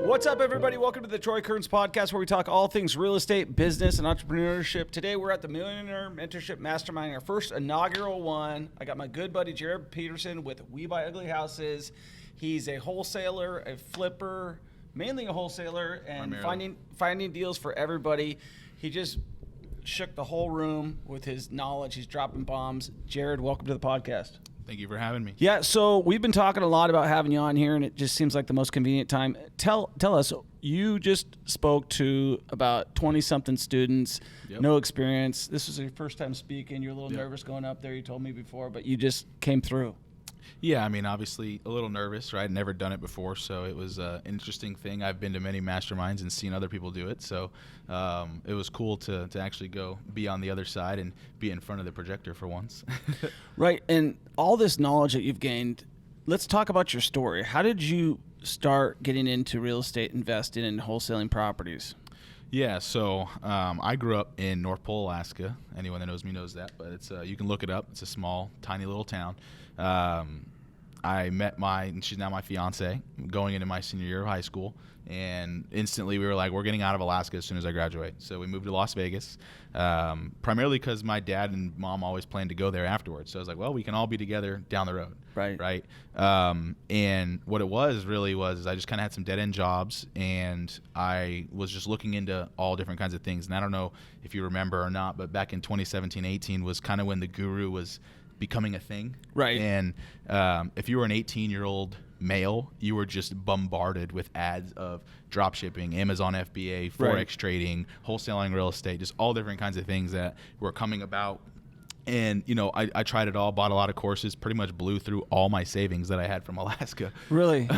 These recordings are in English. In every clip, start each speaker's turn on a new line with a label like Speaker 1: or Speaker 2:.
Speaker 1: What's up, everybody? Welcome to the Troy Kearns podcast, where we talk all things real estate, business, and entrepreneurship. Today, we're at the Millionaire Mentorship Mastermind, our first inaugural one. I got my good buddy, Jared Peterson, with We Buy Ugly Houses. He's a wholesaler, a flipper, mainly a wholesaler, and finding deals for everybody. He just shook the whole room with his knowledge. He's dropping bombs. Jared, welcome to the podcast.
Speaker 2: Thank you for having me.
Speaker 1: Yeah, so we've been talking a lot about having you on here, and it just seems like the most convenient time. Tell us, you just spoke to about 20-something students, no experience. This was your first time speaking. You're a little nervous going up there. You told me before, but you just came through.
Speaker 2: Yeah, I mean, obviously a little nervous, right? Never done it before, so it was an interesting thing. I've been to many masterminds and seen other people do it, so it was cool to actually go be on the other side and be in front of the projector for once.
Speaker 1: Right, and all this knowledge that you've gained, let's talk about your story. How did you start getting into real estate, investing in wholesaling properties?
Speaker 2: Yeah, so I grew up in North Pole, Alaska. Anyone that knows me knows that, but it's you can look it up. It's a small, tiny little town. I met she's now my fiance, going into my senior year of high school, and instantly we were like, we're getting out of Alaska as soon as I graduate. So we moved to Las Vegas, primarily because my dad and mom always planned to go there afterwards. So I was like, well, we can all be together down the road. Right. And what it was I just kind of had some dead-end jobs, and I was just looking into all different kinds of things. And I don't know if you remember or not, but back in 2017-18 was kind of when the guru was becoming a thing.
Speaker 1: Right.
Speaker 2: And if you were an 18-year-old male, you were just bombarded with ads of drop shipping, Amazon FBA, Forex trading, wholesaling real estate, just all different kinds of things that were coming about. And, you know, I tried it all, bought a lot of courses, pretty much blew through all my savings that I had from Alaska.
Speaker 1: Really?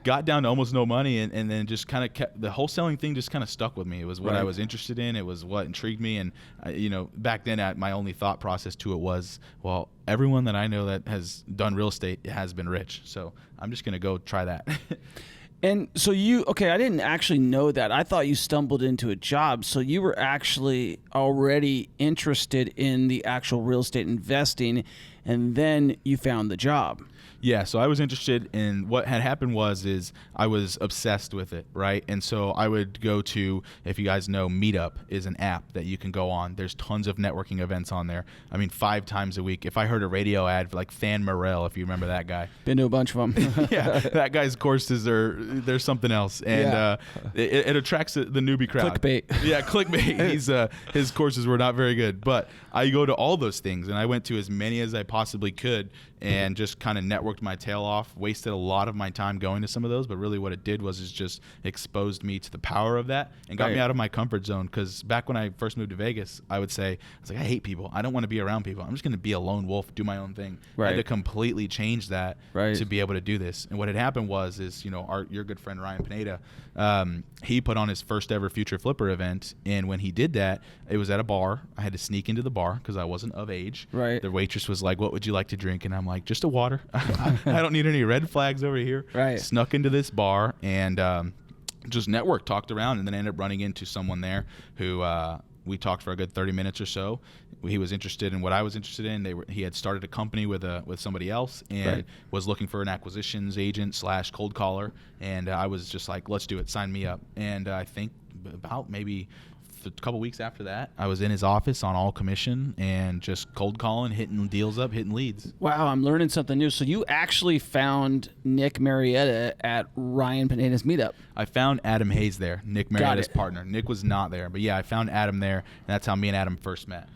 Speaker 2: Got down to almost no money, and then just kind of kept the wholesaling thing just kind of stuck with me. It was what I was interested in. It was what intrigued me. And, you know, back then my only thought process to it was, well, everyone that I know that has done real estate has been rich. So I'm just going to go try that.
Speaker 1: And so I didn't actually know that. I thought you stumbled into a job. So you were actually already interested in the actual real estate investing, and then you found the job.
Speaker 2: Yeah, so I was interested in what had happened is I was obsessed with it, right? And so I would go to, if you guys know, Meetup is an app that you can go on. There's tons of networking events on there. I mean, 5 times a week. If I heard a radio ad for like Than Morell, if you remember that guy.
Speaker 1: Been to a bunch of them.
Speaker 2: Yeah, that guy's courses there's something else. And it attracts the newbie crowd.
Speaker 1: Clickbait.
Speaker 2: Yeah, clickbait. His courses were not very good. But I go to all those things, and I went to as many as I possibly could and just kind of networked my tail off, wasted a lot of my time going to some of those, but really what it did was just exposed me to the power of that and got me out of my comfort zone. Because back when I first moved to Vegas, I was like, I hate people. I don't want to be around people. I'm just going to be a lone wolf, do my own thing. I had to completely change that to be able to do this. And what had happened was your good friend Ryan Pineda, he put on his first ever Future Flipper event, and when he did that, it was at a bar. I had to sneak into the bar because I wasn't of age.
Speaker 1: Right.
Speaker 2: The waitress was like, "What would you like to drink?" And I'm like, "Just a water. I don't need any red flags over here."
Speaker 1: Right.
Speaker 2: Snuck into this bar and just networked, talked around, and then ended up running into someone there who we talked for a good 30 minutes or so. He was interested in what I was interested in. He had started a company with somebody else and was looking for an acquisitions agent / cold caller. And I was just like, let's do it. Sign me up. And I think about maybe a couple weeks after that, I was in his office on all commission and just cold calling, hitting deals up, hitting leads.
Speaker 1: Wow, I'm learning something new. So you actually found Nick Marietta at Ryan Pineda's meetup.
Speaker 2: I found Adam Hayes there, Nick Marietta's partner. Nick was not there, but yeah, I found Adam there, and that's how me and Adam first met.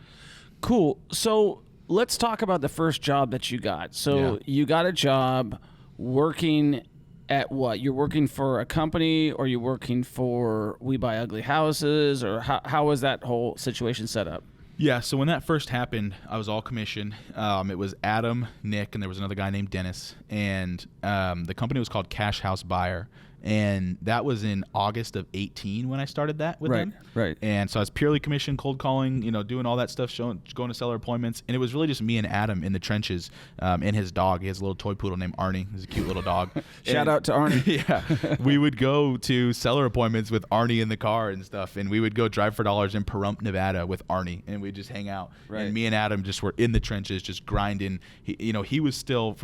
Speaker 1: Cool. So let's talk about the first job that you got. So you got a job working at what? You're working for a company, or you're working for We Buy Ugly Houses, or how was that whole situation set up?
Speaker 2: Yeah, so when that first happened, I was all commission. It was Adam, Nick, and there was another guy named Dennis. And the company was called Cash House Buyer. And that was in August of 18 when I started that with them.
Speaker 1: Right.
Speaker 2: And so I was purely commission, cold calling, doing all that stuff, going to seller appointments. And it was really just me and Adam in the trenches, and his dog. He has a little toy poodle named Arnie. He's a cute little dog.
Speaker 1: Shout out to Arnie.
Speaker 2: Yeah. We would go to seller appointments with Arnie in the car and stuff. And we would go drive for dollars in Pahrump, Nevada with Arnie. And we'd just hang out. Right. And me and Adam just were in the trenches, just grinding. He was still,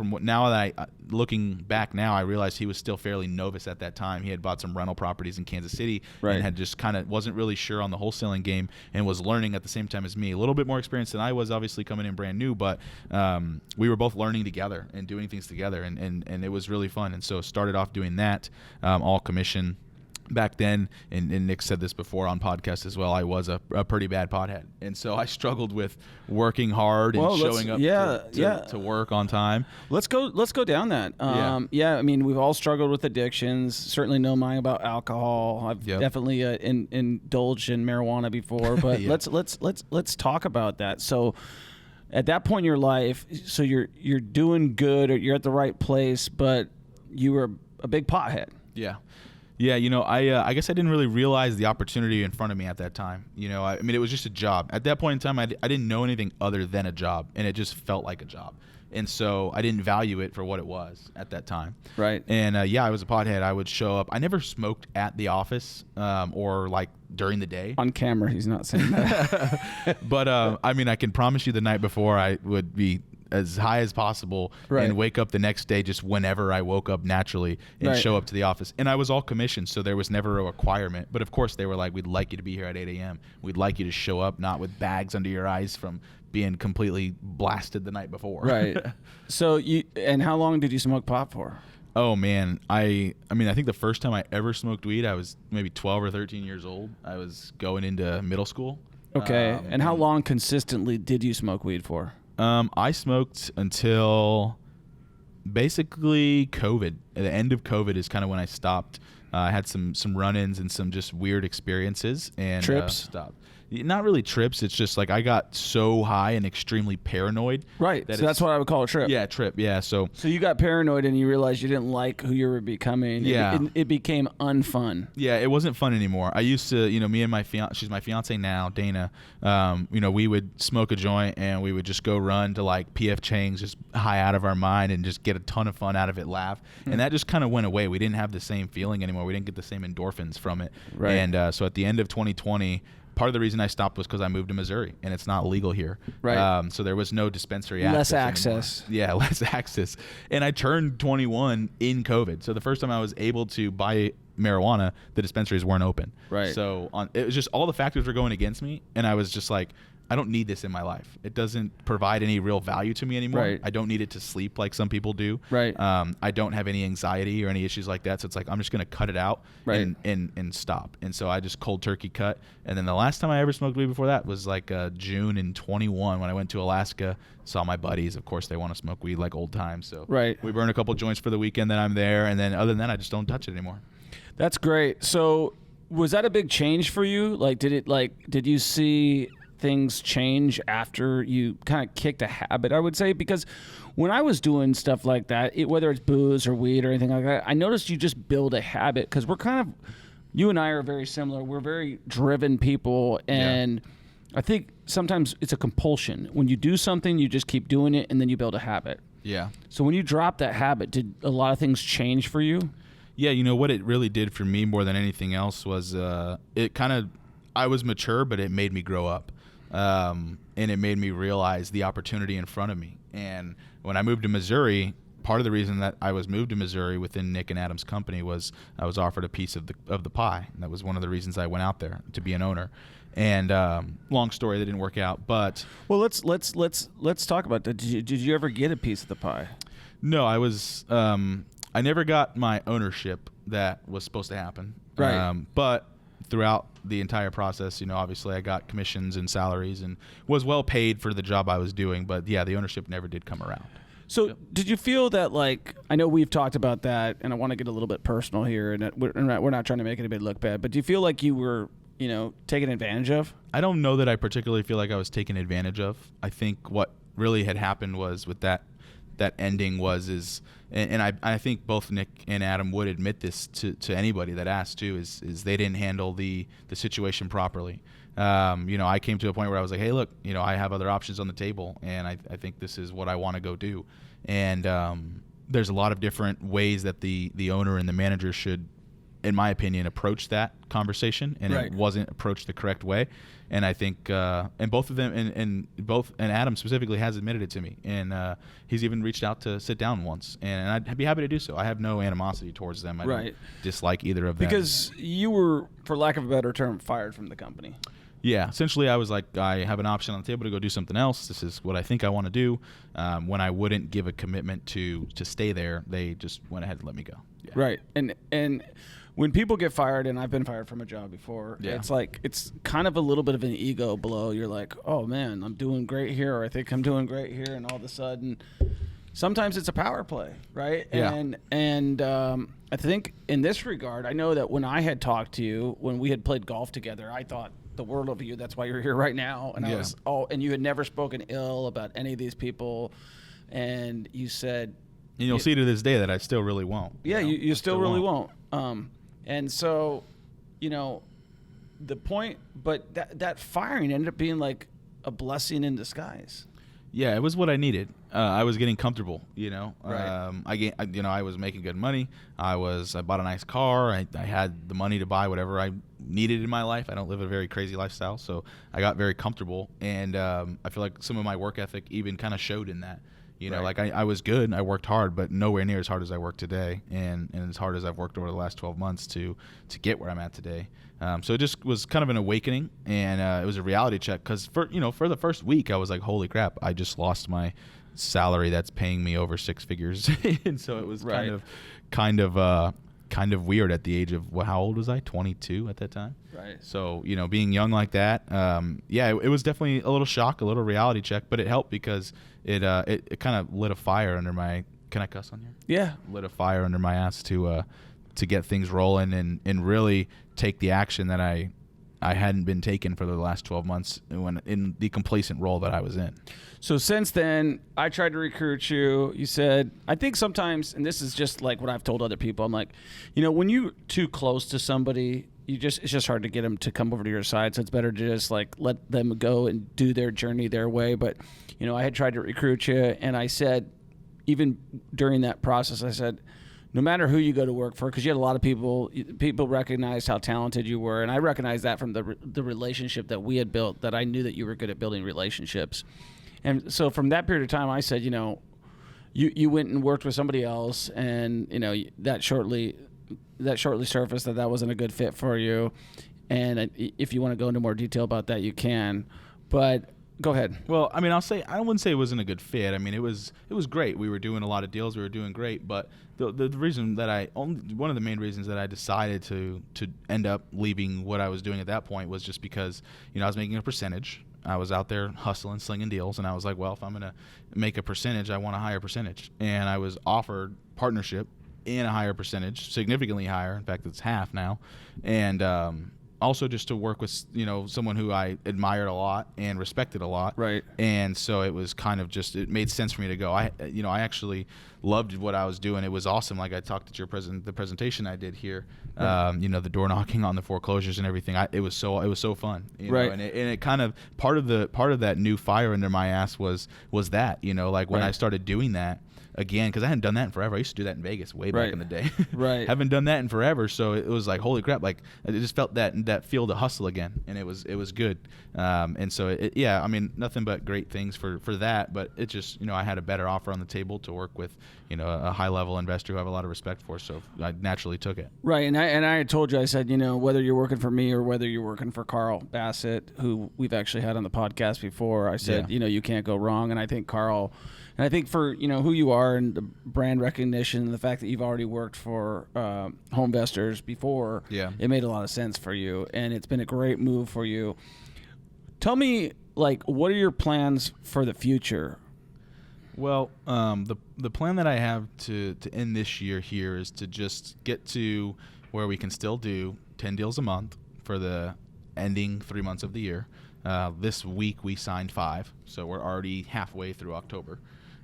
Speaker 2: looking back now, I realized he was still fairly novice at that that time. He had bought some rental properties in Kansas City
Speaker 1: Right.
Speaker 2: and had just kind of wasn't really sure on the wholesaling game and was learning at the same time as me. A little bit more experience than I was, obviously coming in brand new, but we were both learning together and doing things together, and it was really fun. And so started off doing that, all commission. Back then, and Nick said this before on podcast as well, I was a pretty bad pothead. And so I struggled with working hard and showing up to work on time.
Speaker 1: Let's go down that. I mean, we've all struggled with addictions. Certainly know mine about alcohol. I've definitely indulged in marijuana before, but let's talk about that. So at that point in your life, so you're doing good, or you're at the right place, but you were a big pothead.
Speaker 2: Yeah. Yeah, I guess I didn't really realize the opportunity in front of me at that time. I mean, it was just a job. At that point in time, I didn't know anything other than a job, and it just felt like a job. And so I didn't value it for what it was at that time.
Speaker 1: Right.
Speaker 2: And I was a pothead. I would show up. I never smoked at the office or like during the day.
Speaker 1: On camera, he's not saying that.
Speaker 2: But I mean, I can promise you the night before I would be as high as possible and wake up the next day just whenever I woke up naturally and show up to the office. And I was all commissioned, so there was never a requirement. But of course, they were like, we'd like you to be here at 8 a.m. We'd like you to show up not with bags under your eyes from being completely blasted the night before.
Speaker 1: Right. So and how long did you smoke pot for?
Speaker 2: Oh man, I mean, I think the first time I ever smoked weed, I was maybe 12 or 13 years old. I was going into middle school.
Speaker 1: Okay. And how long consistently did you smoke weed for?
Speaker 2: I smoked until basically COVID. At the end of COVID is kind of when I stopped. I had some run-ins and some just weird experiences and
Speaker 1: trips.
Speaker 2: Stopped. Not really trips. It's just like I got so high and extremely paranoid.
Speaker 1: Right. So that's what I would call a trip.
Speaker 2: Yeah, trip. Yeah. So
Speaker 1: you got paranoid and you realized you didn't like who you were becoming.
Speaker 2: Yeah.
Speaker 1: It became unfun.
Speaker 2: Yeah, it wasn't fun anymore. I used to, me and my she's my fiance now, Dana. We would smoke a joint and we would just go run to like PF Chang's, just high out of our mind and just get a ton of fun out of it, laugh. And that just kind of went away. We didn't have the same feeling anymore. We didn't get the same endorphins from it.
Speaker 1: Right.
Speaker 2: And so at the end of 2020, part of the reason I stopped was because I moved to Missouri and it's not legal here.
Speaker 1: Right.
Speaker 2: So there was no dispensary
Speaker 1: less
Speaker 2: access. Yeah, less access. And I turned 21 in COVID. So the first time I was able to buy marijuana, the dispensaries weren't open.
Speaker 1: Right.
Speaker 2: So it was just all the factors were going against me, and I was just like, I don't need this in my life. It doesn't provide any real value to me anymore.
Speaker 1: Right.
Speaker 2: I don't need it to sleep like some people do.
Speaker 1: Right.
Speaker 2: I don't have any anxiety or any issues like that. So it's like, I'm just going to cut it out and stop. And so I just cold turkey cut. And then the last time I ever smoked weed before that was like June in 21 when I went to Alaska, saw my buddies. Of course, they want to smoke weed like old times. So we burned a couple joints for the weekend that I'm there. And then other than that, I just don't touch it anymore.
Speaker 1: That's great. So was that a big change for you? Like, did you see things change after you kind of kicked a habit, I would say? Because when I was doing stuff like that, whether it's booze or weed or anything like that, I noticed you just build a habit, because you and I are very similar. We're very driven people, and I think sometimes it's a compulsion. When you do something, you just keep doing it, and then you build a habit.
Speaker 2: Yeah.
Speaker 1: So when you dropped that habit, did a lot of things change for you?
Speaker 2: Yeah, what it really did for me more than anything else was I was mature, but it made me grow up. And it made me realize the opportunity in front of me. And when I moved to Missouri, part of the reason that I was moved to Missouri within Nick and Adam's company was I was offered a piece of the pie. And that was one of the reasons I went out there, to be an owner. And long story, that didn't work out. But
Speaker 1: let's talk about that. Did you ever get a piece of the pie?
Speaker 2: No, I never got my ownership that was supposed to happen.
Speaker 1: Right.
Speaker 2: But throughout the entire process, obviously I got commissions and salaries and was well paid for the job I was doing. But yeah, the ownership never did come around.
Speaker 1: So did you feel that, like, I know we've talked about that, and I want to get a little bit personal here, and we're not trying to make anybody look bad, but do you feel like you were, taken advantage of?
Speaker 2: I don't know that I particularly feel like I was taken advantage of. I think what really had happened was with that ending and I think both Nick and Adam would admit this to anybody that asked too, is they didn't handle the situation properly. I came to a point where I was like, hey, look, I have other options on the table, and I think this is what I want to go do. And there's a lot of different ways that the owner and the manager should in my opinion, approached that conversation, and
Speaker 1: Right.
Speaker 2: it wasn't approached the correct way. And I think, and both of them, and Adam specifically has admitted it to me, and he's even reached out to sit down once, and I'd be happy to do so. I have no animosity towards them. I
Speaker 1: Right.
Speaker 2: don't dislike either of them.
Speaker 1: Because you were, for lack of a better term, fired from the company.
Speaker 2: Yeah, essentially I was like, I have an option on the table to go do something else. This is what I think I want to do. When I wouldn't give a commitment to stay there, they just went ahead and let me go. Yeah.
Speaker 1: Right. And when people get fired, and I've been fired from a job before,
Speaker 2: Yeah.
Speaker 1: it's like, it's kind of a little bit of an ego blow. You're like, oh man, I'm doing great here, or I think I'm doing great here, and all of a sudden, sometimes it's a power play, right?
Speaker 2: Yeah.
Speaker 1: And I think in this regard, I know that when I had talked to you, when we had played golf together, I thought the world of you. That's why you're here right now. And
Speaker 2: Yeah.
Speaker 1: and you had never spoken ill about any of these people, and you said,
Speaker 2: And you'll see to this day that I still really won't.
Speaker 1: yeah,
Speaker 2: know?
Speaker 1: you
Speaker 2: I
Speaker 1: still really won't. And so, the point, but that firing ended up being like a blessing in disguise.
Speaker 2: Yeah, it was what I needed. I was getting comfortable,
Speaker 1: Right.
Speaker 2: I was making good money. I bought a nice car. I had the money to buy whatever I needed in my life. I don't live a very crazy lifestyle, so I got very comfortable. And I feel like some of my work ethic even kind of showed in that.
Speaker 1: Right.
Speaker 2: Like I was good. I worked hard, but nowhere near as hard as I work today, and as hard as I've worked over the last 12 months to get where I'm at today. So it just was kind of an awakening, and it was a reality check, because for the first week I was like, holy crap, I just lost my salary that's paying me over six figures. And so it was
Speaker 1: Right.
Speaker 2: kind of weird at the age of, how old was I? 22 at that time.
Speaker 1: Right.
Speaker 2: So, being young like that, it was definitely a little shock, a little reality check, but it helped because it kind of lit a fire under my, can I cuss on here?
Speaker 1: Yeah.
Speaker 2: Lit a fire under my ass to get things rolling and really take the action that I hadn't been taking for the last 12 months in the complacent role that I was in.
Speaker 1: So since then, I tried to recruit you. You said, I think sometimes, and this is just like what I've told other people, I'm like, when you're too close to somebody, it's just hard to get them to come over to your side. So it's better to just like let them go and do their journey their way. But, I had tried to recruit you, and I said, even during that process, I said, no matter who you go to work for, because you had a lot of people recognized how talented you were, and I recognized that from the relationship that we had built, that I knew that you were good at building relationships. And so from that period of time, I said, you went and worked with somebody else, and that shortly surfaced that wasn't a good fit for you. And if you want to go into more detail about that, you can. But go ahead.
Speaker 2: Well, I mean, I wouldn't say it wasn't a good fit. I mean, it was great. We were doing a lot of deals. We were doing great. But the reason that one of the main reasons that I decided to end up leaving what I was doing at that point was just because, I was making a percentage. I was out there hustling, slinging deals, and I was like, well, if I'm going to make a percentage, I want a higher percentage. And I was offered partnership in a higher percentage, significantly higher. In fact, it's half now. And also just to work with, someone who I admired a lot and respected a lot.
Speaker 1: Right.
Speaker 2: And so it was kind of just, it made sense for me to go. I actually loved what I was doing. It was awesome. Like I talked at the presentation I did here,
Speaker 1: Right.
Speaker 2: the door knocking on the foreclosures and everything. It was so fun.
Speaker 1: Right.
Speaker 2: And it kind of, part of that new fire under my ass was that, like when
Speaker 1: Right.
Speaker 2: I started doing that again, because I hadn't done that in forever. I used to do that in Vegas way back
Speaker 1: Right.
Speaker 2: in the day.
Speaker 1: Right.
Speaker 2: Haven't done that in forever. So it was like, holy crap. Like I just felt that feel to hustle again. And it was good. And so I mean, nothing but great things for that. But it just, I had a better offer on the table to work with, a high level investor who I have a lot of respect for. So I naturally took it.
Speaker 1: Right. And I had told you, I said, whether you're working for me or whether you're working for Carl Bassett, who we've actually had on the podcast before, I said,
Speaker 2: Yeah.
Speaker 1: You can't go wrong. And I think Carl, and I think for, who you are and the brand recognition and the fact that you've already worked for Homevestors before,
Speaker 2: Yeah.
Speaker 1: it made a lot of sense for you. And it's been a great move for you. Tell me, what are your plans for the future?
Speaker 2: Well, the plan that I have to end this year here is to just get to where we can still do 10 deals a month for the ending 3 months of the year. This week we signed 5, so we're already halfway through October.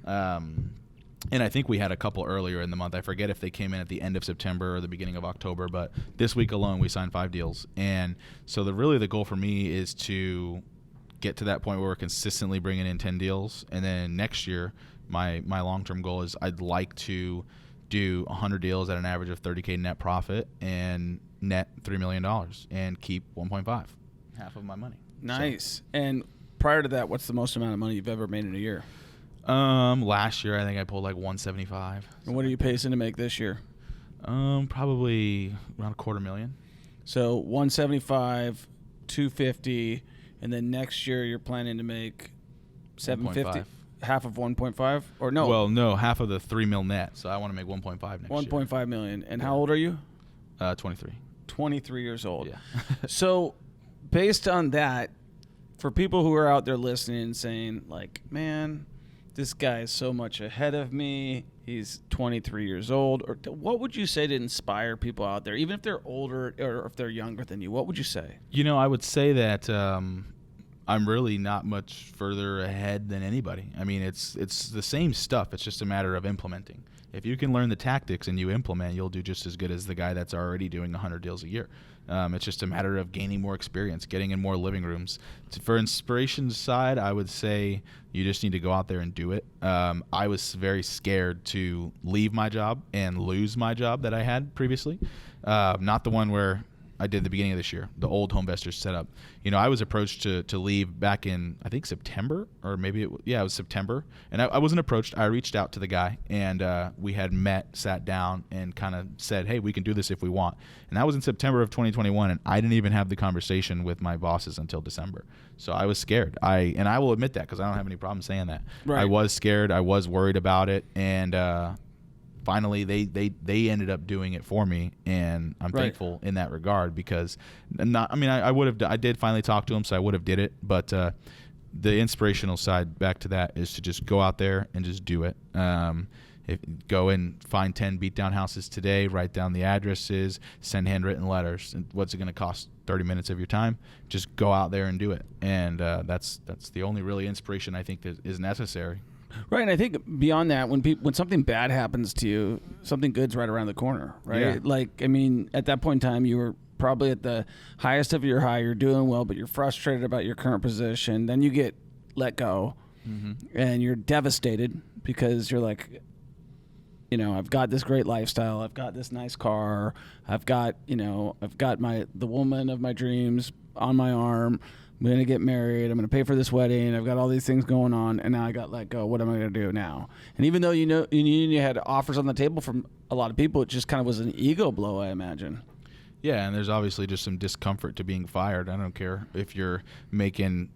Speaker 2: And I think we had a couple earlier in the month. I forget if they came in at the end of September or the beginning of October, but this week alone we signed 5 deals. And so the goal for me is to get to that point where we're consistently bringing in 10 deals. And then next year, my long-term goal is I'd like to do 100 deals at an average of $30K net profit and net $3 million and keep 1.5, half of my money.
Speaker 1: Nice.
Speaker 2: So,
Speaker 1: And prior to that, what's the most amount of money you've ever made in a year?
Speaker 2: Last year, I think I pulled like 175.
Speaker 1: And what are you pacing to make this year?
Speaker 2: Probably around $250,000.
Speaker 1: So 175, 250, and then next year you're planning to make 750,
Speaker 2: 1.5.
Speaker 1: half of 1.5, or no?
Speaker 2: Well, no, half of the $3 million net. So I want to make 1.5 next year.
Speaker 1: 1.5 million. And how old are you?
Speaker 2: 23.
Speaker 1: 23 years old.
Speaker 2: Yeah.
Speaker 1: So based on that, for people who are out there listening and saying like, man, this guy is so much ahead of me. He's 23 years old. Or what would you say to inspire people out there, even if they're older or if they're younger than you? What would you say?
Speaker 2: I would say that I'm really not much further ahead than anybody. I mean, it's the same stuff. It's just a matter of implementing. If you can learn the tactics and you implement, you'll do just as good as the guy that's already doing 100 deals a year. It's just a matter of gaining more experience, getting in more living rooms. For inspiration's side, I would say you just need to go out there and do it. I was very scared to leave my job and lose my job that I had previously. Not the one where I did at the beginning of this year, the old Homevestors setup. I was approached to leave back in, I think, September, or maybe it was September. And I wasn't approached. I reached out to the guy, and we had sat down, and kind of said, hey, we can do this if we want. And that was in September of 2021, and I didn't even have the conversation with my bosses until December. So I was scared. And I will admit that because I don't have any problem saying that. Right. I was scared. I was worried about it, and finally, they ended up doing it for me, and I'm thankful in that regard because I did finally talk to him, so I would have did it, but the inspirational side back to that is to just go out there and just do it. Go and find 10 beatdown houses today, write down the addresses, send handwritten letters. And what's it going to cost? 30 minutes of your time? Just go out there and do it, and that's the only really inspiration I think that is necessary.
Speaker 1: Right, and I think beyond that, when something bad happens to you, something good's right around the corner, right?
Speaker 2: Yeah.
Speaker 1: Like, I mean, at that point in time, you were probably at the highest of your high. You're doing well, but you're frustrated about your current position. Then you get let go, and you're devastated because you're like, I've got this great lifestyle. I've got this nice car. I've got the woman of my dreams on my arm. I'm going to get married. I'm going to pay for this wedding. I've got all these things going on, and now I got let go. What am I going to do now? And even though you had offers on the table from a lot of people, it just kind of was an ego blow, I imagine.
Speaker 2: Yeah, and there's obviously just some discomfort to being fired. I don't care if you're making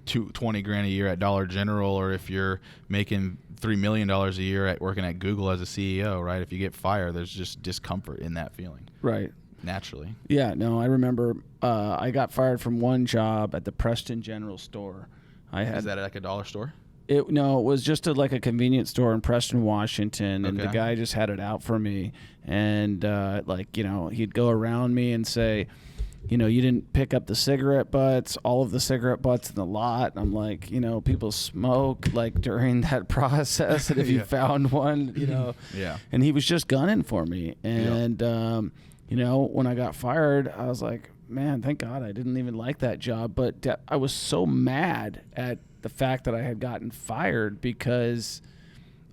Speaker 2: $20,000 a year at Dollar General or if you're making $3 million a year at working at Google as a CEO, right? If you get fired, there's just discomfort in that feeling.
Speaker 1: Right.
Speaker 2: Naturally.
Speaker 1: Yeah, no, I remember I got fired from one job at the Preston General Store.
Speaker 2: Is that like a dollar store?
Speaker 1: It was just like a convenience store in Preston, Washington, and the guy just had it out for me. And he'd go around me and say, you didn't pick up the cigarette butts, all of the cigarette butts in the lot. And I'm like, people smoke like during that process, and if you found one,
Speaker 2: Yeah.
Speaker 1: And he was just gunning for me, and when I got fired, I was like, man, thank God I didn't even like that job. But I was so mad at the fact that I had gotten fired because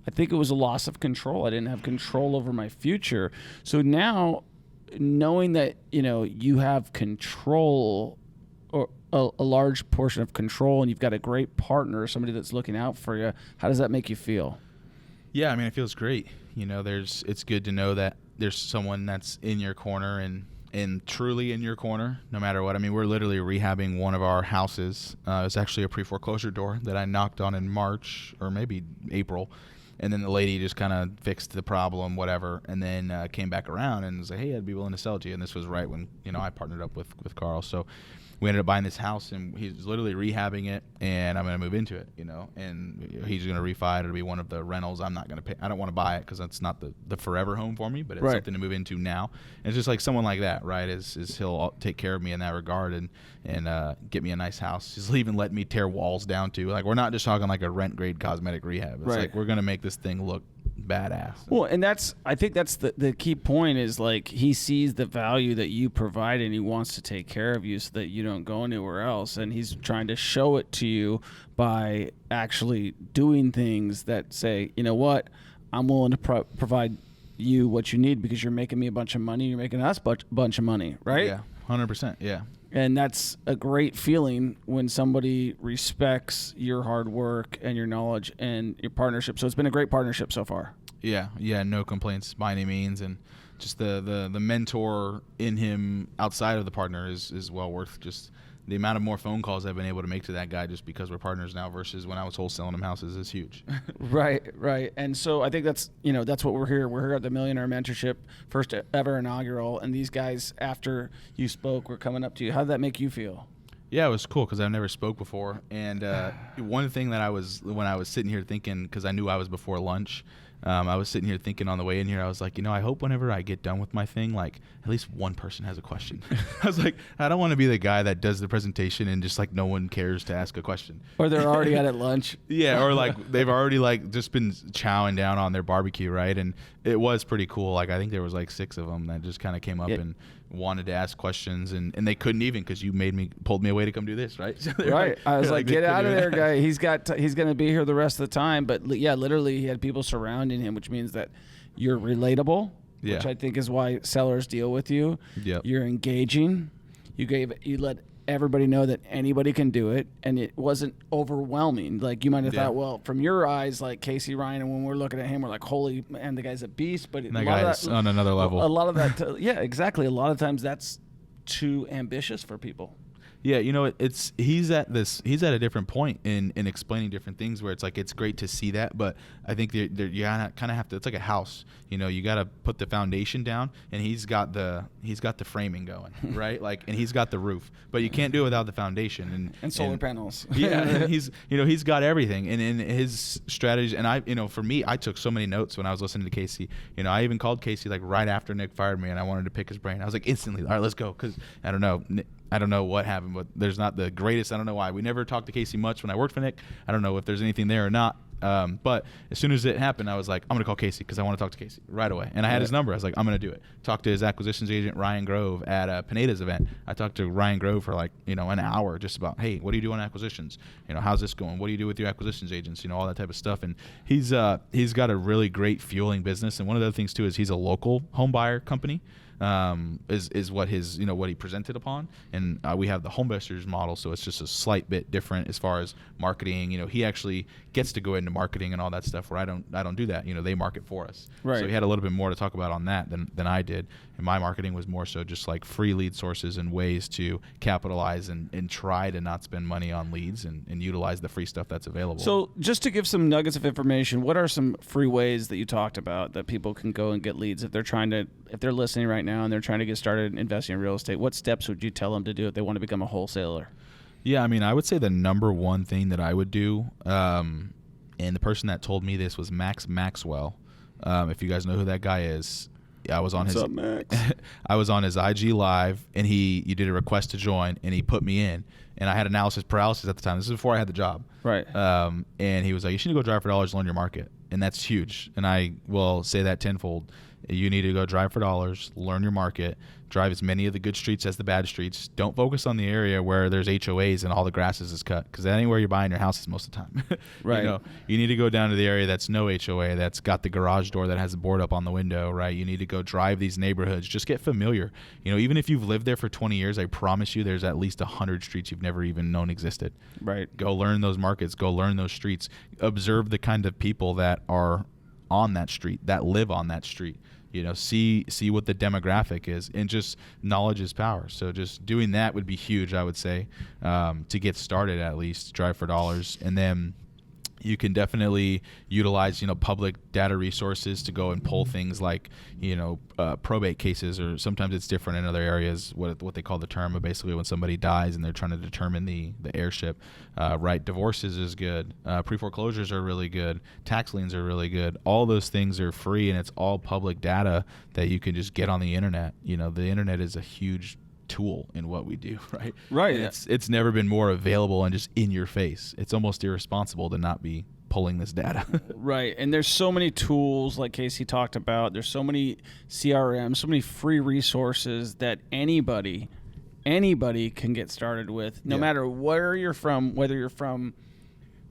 Speaker 1: I think it was a loss of control. I didn't have control over my future. So now, knowing that, you have control, or a large portion of control, and you've got a great partner, somebody that's looking out for you, how does that make you feel?
Speaker 2: Yeah, I mean, it feels great. It's good to know that there's someone that's in your corner and truly in your corner, no matter what. I mean, we're literally rehabbing one of our houses. It's actually a pre-foreclosure door that I knocked on in March or maybe April. And then the lady just kind of fixed the problem, whatever, and then came back around and was like, hey, I'd be willing to sell it to you. And this was right when, I partnered up with Carl. So we ended up buying this house, and he's literally rehabbing it, and I'm going to move into it, and he's going to refi it. It'll be one of the rentals. I'm not going to pay. I don't want to buy it because that's not the forever home for me, but it's something to move into now. And it's just like someone like that, right, is he'll take care of me in that regard and get me a nice house. He's even letting me tear walls down too. Like, we're not just talking like a rent-grade cosmetic rehab. It's like we're going to make this thing look badass.
Speaker 1: Well, and I think that's the key point is, like, he sees the value that you provide, and he wants to take care of you so that you don't go anywhere else. And he's trying to show it to you by actually doing things that say, you know what, I'm willing to provide you what you need because you're making me a bunch of money. You're making us a bunch of money, right?
Speaker 2: Yeah, 100%. Yeah.
Speaker 1: And that's a great feeling when somebody respects your hard work and your knowledge and your partnership. So it's been a great partnership so far.
Speaker 2: Yeah, no complaints by any means, and just the mentor in him outside of the partner is well worth just the amount of more phone calls I've been able to make to that guy just because we're partners now versus when I was wholesaling him houses is huge.
Speaker 1: Right. And so I think that's what we're here. We're here at the Millionaire Mentorship, first ever inaugural. And these guys, after you spoke, were coming up to you. How did that make you feel?
Speaker 2: Yeah, it was cool because I've never spoke before. And one thing that when I was sitting here thinking, because I knew I was before lunch, I was sitting here thinking on the way in here, I was like, I hope whenever I get done with my thing, like at least one person has a question. I was like, I don't want to be the guy that does the presentation and just like no one cares to ask a question.
Speaker 1: Or they're already at lunch.
Speaker 2: Yeah, or like they've already like just been chowing down on their barbecue, right? And it was pretty cool. Like I think there was like 6 of them that just kind of came up and wanted to ask questions, and they couldn't even because you pulled me away to come do this, right? So
Speaker 1: right. I was like, get out of there, guy. He's going to be here the rest of the time. But yeah, literally he had people surrounding him, which means that you're relatable, which I think is why sellers deal with you.
Speaker 2: Yep.
Speaker 1: You're engaging. You let everybody know that anybody can do it, and it wasn't overwhelming. Like you might have thought, well, from your eyes, like Casey Ryan, and when we're looking at him, we're like, holy man, the guy's a beast. But
Speaker 2: that guy's on another level.
Speaker 1: A lot of that, yeah, exactly. A lot of times that's too ambitious for people.
Speaker 2: Yeah, he's at a different point in explaining different things where it's like it's great to see that, but I think you kind of have to. It's like a house, you got to put the foundation down, and he's got the framing going, right? Like, and he's got the roof, but you can't do it without the foundation and
Speaker 1: solar panels.
Speaker 2: Yeah, and he's got everything, and in his strategy, and for me, I took so many notes when I was listening to Casey. I even called Casey like right after Nick fired me, and I wanted to pick his brain. I was like instantly, all right, let's go, because I don't know what happened, but there's not the greatest. I don't know why. We never talked to Casey much when I worked for Nick. I don't know if there's anything there or not. But as soon as it happened, I was like, I'm going to call Casey because I want to talk to Casey right away. And I had his number. I was like, I'm going to do it. Talked to his acquisitions agent, Ryan Grove, at Pineda's event. I talked to Ryan Grove for like, an hour just about, hey, what do you do on acquisitions? How's this going? What do you do with your acquisitions agents? All that type of stuff. And he's got a really great fueling business. And one of the other things too is he's a local home buyer company. Is what his what he presented upon, and we have the Homevestors model, so it's just a slight bit different as far as marketing. He actually gets to go into marketing and all that stuff where I don't do that. They market for us.
Speaker 1: Right.
Speaker 2: So he had a little bit more to talk about on that than I did, and my marketing was more so just like free lead sources and ways to capitalize and try to not spend money on leads and utilize the free stuff that's available.
Speaker 1: So just to give some nuggets of information, what are some free ways that you talked about that people can go and get leads if they're listening right now and they're trying to get started investing in real estate? What steps would you tell them to do if they want to become a wholesaler?
Speaker 2: Yeah, I would say the number one thing that I would do, and the person that told me this was Max Maxwell. If you guys know who that guy is, I was on
Speaker 1: What's up, Max?
Speaker 2: I was on his IG live, and you did a request to join, and he put me in, and I had analysis paralysis at the time. This is before I had the job,
Speaker 1: right?
Speaker 2: And he was like, "You should go drive for dollars, learn your market," and that's huge. And I will say that tenfold. You need to go drive for dollars, learn your market, drive as many of the good streets as the bad streets. Don't focus on the area where there's HOAs and all the grasses is cut, because that ain't where you're buying your houses most of the time.
Speaker 1: Right.
Speaker 2: You need to go down to the area that's no HOA, that's got the garage door that has the board up on the window, right? You need to go drive these neighborhoods. Just get familiar. Even if you've lived there for 20 years, I promise you there's at least 100 streets you've never even known existed.
Speaker 1: Right.
Speaker 2: Go learn those markets. Go learn those streets. Observe the kind of people that are on that street, that live on that street. See what the demographic is, and just knowledge is power. So just doing that would be huge, I would say, to get started, at least drive for dollars. And then you can definitely utilize, public data resources to go and pull things like, probate cases, or sometimes it's different in other areas, what they call the term, but basically when somebody dies and they're trying to determine the heirship, right? Divorces is good. Pre-foreclosures are really good. Tax liens are really good. All those things are free, and it's all public data that you can just get on the internet. The internet is a huge tool in what we do, right?
Speaker 1: Right.
Speaker 2: It's never been more available and just in your face. It's almost irresponsible to not be pulling this data.
Speaker 1: Right. And there's so many tools like Casey talked about. There's so many CRMs, so many free resources that anybody can get started with, no matter where you're from, whether you're from,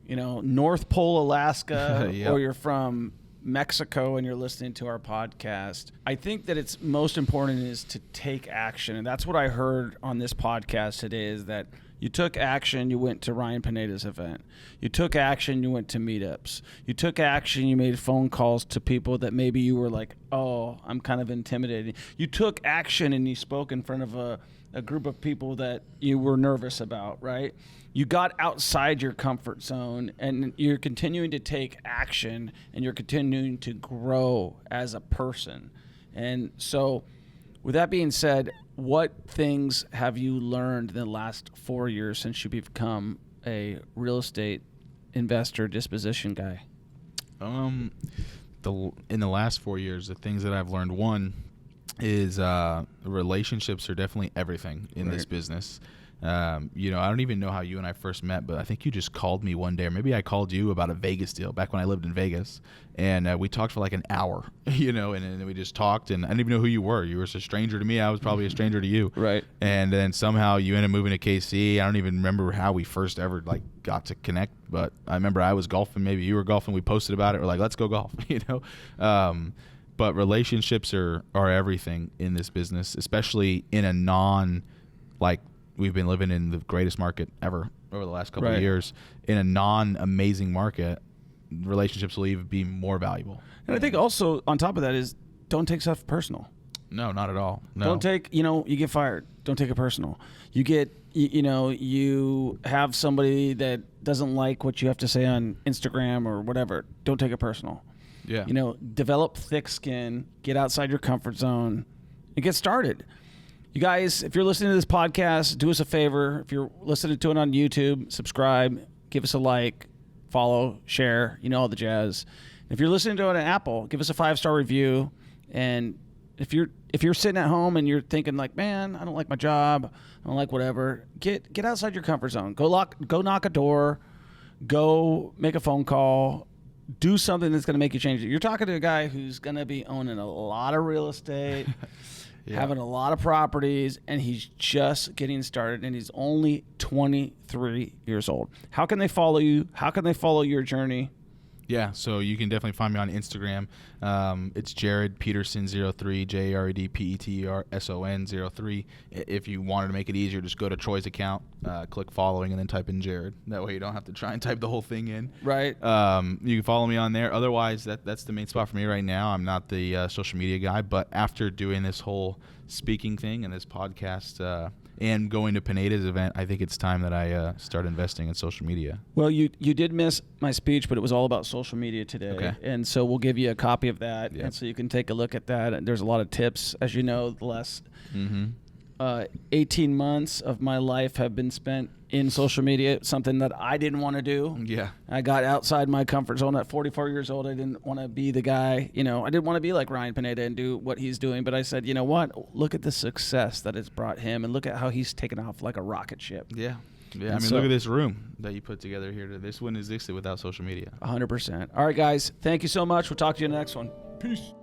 Speaker 1: North Pole, Alaska,
Speaker 2: Yep.
Speaker 1: or you're from Mexico and you're listening to our podcast, I think that it's most important is to take action. And that's what I heard on this podcast today is that you took action, you went to Ryan Pineda's event. You took action, you went to meetups. You took action, you made phone calls to people that maybe you were like, oh, I'm kind of intimidated. You took action and you spoke in front of a group of people that you were nervous about, right? You got outside your comfort zone and you're continuing to take action and you're continuing to grow as a person. And so with that being said, what things have you learned in the last 4 years since you've become a real estate investor disposition guy?
Speaker 2: In the last 4 years, the things that I've learned, one is relationships are definitely everything in this business. I don't even know how you and I first met, but I think you just called me one day, or maybe I called you about a Vegas deal back when I lived in Vegas, and we talked for like an hour, and then we just talked, and I didn't even know who you were. You were a stranger to me. I was probably a stranger to you.
Speaker 1: Right.
Speaker 2: And then somehow you ended up moving to KC. I don't even remember how we first ever got to connect, but I remember I was golfing. Maybe you were golfing. We posted about it. We're like, let's go golf, But relationships are everything in this business, especially in a we've been living in the greatest market ever over the last couple of years. In a non-amazing market, relationships will even be more valuable.
Speaker 1: And I think also on top of that is don't take stuff personal.
Speaker 2: No, not at all. No.
Speaker 1: Don't take, you get fired. Don't take it personal. You get, you have somebody that doesn't like what you have to say on Instagram or whatever. Don't take it personal.
Speaker 2: Yeah.
Speaker 1: Develop thick skin, get outside your comfort zone, and get started. You guys, if you're listening to this podcast, do us a favor. If you're listening to it on YouTube, subscribe, give us a like, follow, share, all the jazz. If you're listening to it on Apple, give us a 5-star review. And if you're sitting at home and you're thinking like, man, I don't like my job, I don't like whatever, get outside your comfort zone. Go knock a door, go make a phone call, do something that's going to make you change it. You're talking to a guy who's going to be owning a lot of real estate. Yeah. Having a lot of properties, and he's just getting started, and he's only 23 years old. How can they follow you? How can they follow your journey?
Speaker 2: Yeah, so you can definitely find me on Instagram. It's Jared Peterson 03, JaredPeterson 03. If you wanted to make it easier, just go to Troy's account, click following, and then type in Jared. That way you don't have to try and type the whole thing in.
Speaker 1: Right.
Speaker 2: You can follow me on there. Otherwise, that's the main spot for me right now. I'm not the social media guy, but after doing this whole speaking thing and this podcast and going to Pineda's event, I think it's time that I start investing in social media.
Speaker 1: Well, you did miss my speech, but it was all about social media today.
Speaker 2: Okay.
Speaker 1: And so we'll give you a copy of that,
Speaker 2: Yep.
Speaker 1: and so you can take a look at that. And there's a lot of tips. As you know, the last 18 months of my life have been spent in social media, something that I didn't want to do.
Speaker 2: Yeah.
Speaker 1: I got outside my comfort zone at 44 years old. I didn't want to be the guy, I didn't want to be like Ryan Pineda and do what he's doing. But I said, you know what? Look at the success that it's brought him, and look at how he's taken off like a rocket ship.
Speaker 2: Yeah. Yeah.
Speaker 1: And
Speaker 2: Look at this room that you put together here. This wouldn't exist without social media.
Speaker 1: 100%. All right, guys. Thank you so much. We'll talk to you in the next one. Peace.